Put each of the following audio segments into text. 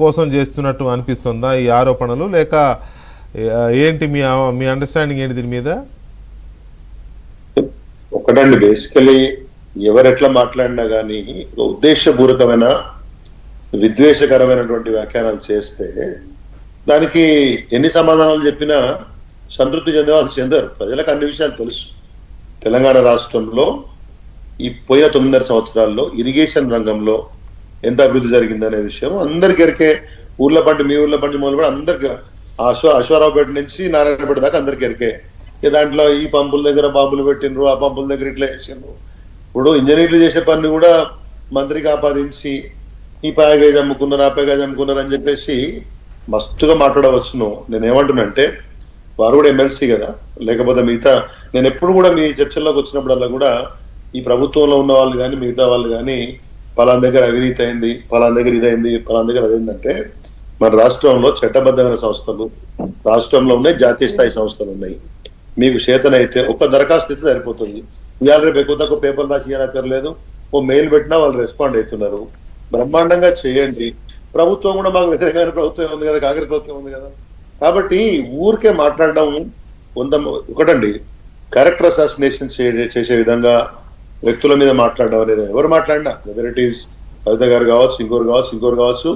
కోసం చేస్తున్నట్టు అనిపిస్తుందా ఈ ఆరోపణలు, లేక ఏంటి మీ అండర్స్టాండింగ్ ఏంటి దీని మీద? ఒకటండి, బేసికలీ ఎవరెట్లా మాట్లాడినా కానీ ఉద్దేశపూర్వకమైన విద్వేషకరమైనటువంటి వ్యాఖ్యానాలు చేస్తే దానికి ఎన్ని సమాధానాలు చెప్పినా సంతృప్తి చెందేవాళ్ళు చెందరు. ప్రజలకు అన్ని విషయాలు తెలుసు. తెలంగాణ రాష్ట్రంలో ఈ పోయిన 9.5 సంవత్సరాల్లో ఇరిగేషన్ రంగంలో ఎంత అభివృద్ధి జరిగిందనే విషయం అందరికీ ఎరికే. ఊర్ల పంటి, మీ ఊర్ల పంటి మొదలు కూడా అందరికి, అశ్వారావుపేట నుంచి నారాయణపేట దాకా అందరికీ ఎరికే. దాంట్లో ఈ పంపుల దగ్గర బాంబులు పెట్టినరు, ఆ పంపుల దగ్గర ఇట్లా చేసిండ్రు. ఇప్పుడు ఇంజనీర్లు చేసే పని కూడా మంత్రికి ఆపాదించి ఈ ప్యాకేజ్ అమ్ముకున్నారు, ఆ ప్యాకేజ్ అమ్ముకున్నారు అని చెప్పేసి మస్తుగా మాట్లాడవచ్చును. నేను ఏమంటున్నానంటే వారు కూడా ఎమ్మెల్సీ కదా, లేకపోతే మిగతా నేను ఎప్పుడు కూడా మీ చర్చల్లోకి వచ్చినప్పుడల్లా కూడా ఈ ప్రభుత్వంలో ఉన్న వాళ్ళు కానీ మిగతా వాళ్ళు కానీ పలానా దగ్గర అవినీతి అయింది, పలానా దగ్గర ఇదైంది, పలానా దగ్గర అదైందంటే మన రాష్ట్రంలో చట్టబద్ధమైన సంస్థలు రాష్ట్రంలో ఉన్నాయి, జాతీయ స్థాయి సంస్థలు ఉన్నాయి. మీకు చేతనైతే ఒక దరఖాస్తు ఇస్తే సరిపోతుంది. ఇవాళ రేపు ఎక్కువ తక్కువ పేపర్ రాసి ఇవ్వనక్కర్లేదు, ఓ మెయిల్ పెట్టినా వాళ్ళు రెస్పాండ్ అవుతున్నారు. బ్రహ్మాండంగా చేయండి. ప్రభుత్వం కూడా మాకు వ్యతిరేకమైన ప్రభుత్వం ఉంది కదా, కాంగ్రెస్ ప్రభుత్వం ఉంది కదా. కాబట్టి ఊరికే మాట్లాడడం ఒకటండి, క్యారెక్టర్ అసాసినేషన్ చేసే విధంగా వ్యక్తుల మీద మాట్లాడడం అనేది ఎవరు మాట్లాడినా, వెదర్ ఇట్ ఈస్ కవిత గారు కావచ్చు, ఇంకోరు కావచ్చు,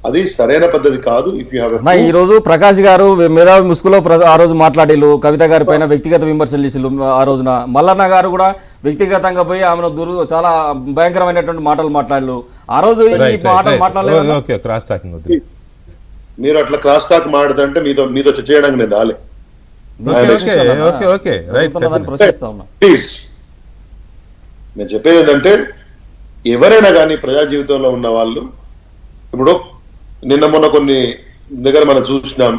అది సరైన పద్ధతి కాదు. ఇఫ్ యూ హావ్ ఈ రోజు ప్రకాష్ గారు మేధావి ముసుగులో ఆ రోజు మాట్లాడిలు, కవిత గారి పైన వ్యక్తిగత విమర్శలు చేసిలు. ఆ రోజున మల్లన్న గారు కూడా వ్యక్తిగతంగా పోయి ఆమెను చాలా భయంకరమైనటువంటి మాటలు మాట్లాడలు. ఆ రోజు ఈ మాటలు మాట్లాడలేదు. మీరు అట్లా క్రాస్ టాక్ మాట్లాడుతుంటే మీతో చేయడానికి నేను రాలే. ప్లీజ్, నేను చెప్పేది ఏంటంటే ఎవరైనా కానీ ప్రజా జీవితంలో ఉన్న వాళ్ళు, ఇప్పుడు నిన్న మొన్న కొన్ని దగ్గర మనం చూసినాం,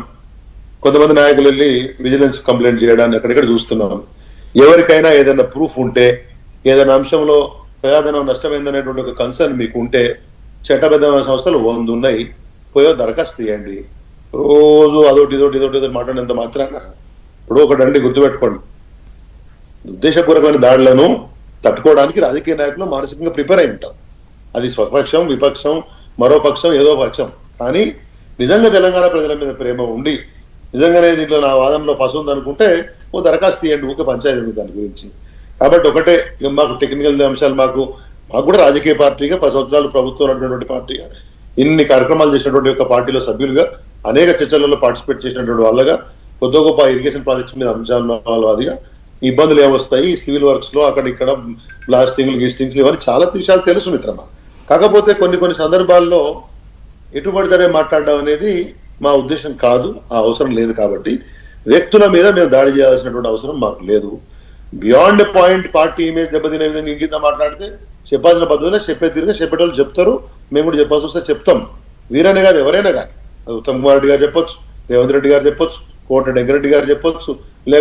కొంతమంది నాయకులు వెళ్ళి విజిలెన్స్ కంప్లైంట్ చేయడాన్ని అక్కడిక్కడ చూస్తున్నాం. ఎవరికైనా ఏదైనా ప్రూఫ్ ఉంటే, ఏదైనా అంశంలో ప్రజాధనం నష్టమైందనేటువంటి ఒక కన్సర్న్ మీకు ఉంటే, చట్టబద్ధమైన సంస్థలు 100 ఉన్నాయి, పోయో దరఖాస్తు తీయండి. రోజు అదొకటి మాట్లాడినంత మాత్రాన ఇప్పుడు ఒకటండి గుర్తుపెట్టుకోండి, ఉద్దేశపూర్వకమైన దాడులను తట్టుకోవడానికి రాజకీయ నాయకులు మానసికంగా ప్రిపేర్ అయి ఉంటాం. అది స్వపక్షం, విపక్షం, మరో పక్షం, ఏదో పక్షం. కానీ నిజంగా తెలంగాణ ప్రజల మీద ప్రేమ ఉండి నిజంగానే దీంట్లో నా వాదనలో పసు ఉందనుకుంటే ఓ దరఖాస్తు తీయండి, ఊకే పంచాయతీ దాని గురించి. కాబట్టి ఒకటే, మాకు టెక్నికల్ అంశాలు మాకు కూడా రాజకీయ పార్టీగా 10 సంవత్సరాలు ప్రభుత్వం ఉన్నటువంటి పార్టీగా ఇన్ని కార్యక్రమాలు చేసినటువంటి ఒక పార్టీలో సభ్యులుగా అనేక చర్చలలో పార్టిసిపేట్ చేసినటువంటి వాళ్ళగా కొద్ది గొప్ప ఇరిగేషన్ ప్రాజెక్ట్స్ మీద అంశాల వాళ్ళదిగా ఇబ్బందులు ఏమొస్తాయి సివిల్ వర్క్స్ లో, అక్కడ ఇక్కడ బ్లాస్టింగ్లు గీస్టింగ్లు, ఇవన్నీ చాలా విషయాలు తెలుసు మిత్రమా. కాకపోతే కొన్ని సందర్భాల్లో ఎటుబడితేనే మాట్లాడడం అనేది మా ఉద్దేశం కాదు, ఆ అవసరం లేదు. కాబట్టి వ్యక్తుల మీద మేము దాడి చేయాల్సినటువంటి అవసరం మాకు లేదు. బియాండ్ పాయింట్ పార్టీ ఇమేజ్ దెబ్బతినే విధంగా ఇంకింత మాట్లాడితే చెప్పాల్సిన పద్ధతిలో చెప్పేటోళ్ళు చెప్తారు, మేము కూడా చెప్పాల్సి వస్తే చెప్తాం. వీరనే కాదు, ఎవరైనా కానీ, ఉత్తమ్ కుమార్ రెడ్డి గారు చెప్పొచ్చు, రేవంత్ రెడ్డి గారు చెప్పొచ్చు, కోట వెంకరెడ్డి గారు చెప్పొచ్చు,